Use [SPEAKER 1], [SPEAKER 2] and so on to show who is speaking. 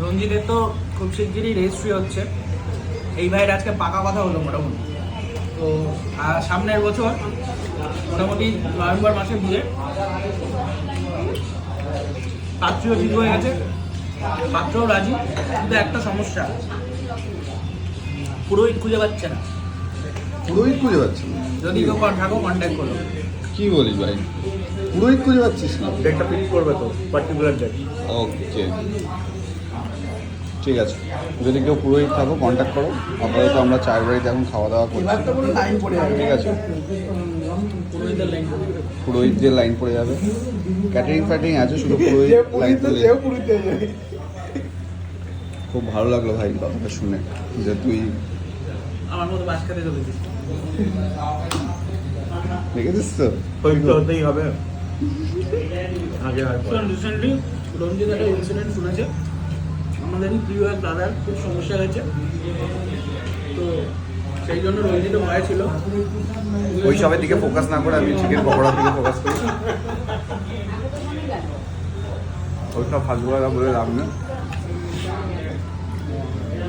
[SPEAKER 1] রঞ্জিতের তো খুব শিগগিরই রেজিস্ট্রি হচ্ছে। এই ভাইয়ের আজকে পাকা কথা হলো মোটামুটি। তো সামনের বছর মোটামুটি নভেম্বর মাসে বুঝে পাত্রীও ঠিক হয়ে গেছে, পাত্রও রাজি। কিন্তু একটা সমস্যা, পুরোহিত খুঁজে পাচ্ছে না।
[SPEAKER 2] পুরোহিত খুঁজে পাচ্ছি না?
[SPEAKER 1] যদি কেউ থাকো কন্ট্যাক্ট করো।
[SPEAKER 2] কি বলিস ভাই, পুরোহিত খুঁজে পাচ্ছিস না?
[SPEAKER 1] ডেটটা ফিক্স করবে তো, পার্টিকুলার ডেট।
[SPEAKER 2] ওকে, ঠিক আছে। যদি কেউ পুরোহিত থাকো কন্ট্যাক্ট করো। আপাতত আমরা চায়ের বাড়িতে এখন খাওয়া দাওয়া করছি, ঠিক আছে? পুরোহিতদের লাইন পড়ে যাবে। ক্যাটারিং ফ্যাটারিং আছে, শুধু পুরোহিত লাইন পড়ে যাবে। খুব ভালো লাগলো ভাই কথাটা শুনে যে তুই
[SPEAKER 1] আমার মতো বাস খেতে চলেছিস।
[SPEAKER 2] দেখেছিস তো,
[SPEAKER 1] হতেই হবে। রিসেন্টলি রঞ্জিত একটা ইনসিডেন্ট শুনেছে, আমাদেরই প্রিয় এক দাদার খুব সমস্যা হয়েছে, তো সেই জন্য রঞ্জিত ভয় ছিল।
[SPEAKER 2] ওই সবের দিকে ফোকাস না করে আমি চিকেন পকোড়ার দিকে ফোকাস করি। ওই সব ফালতু কথা বলে লাভ না।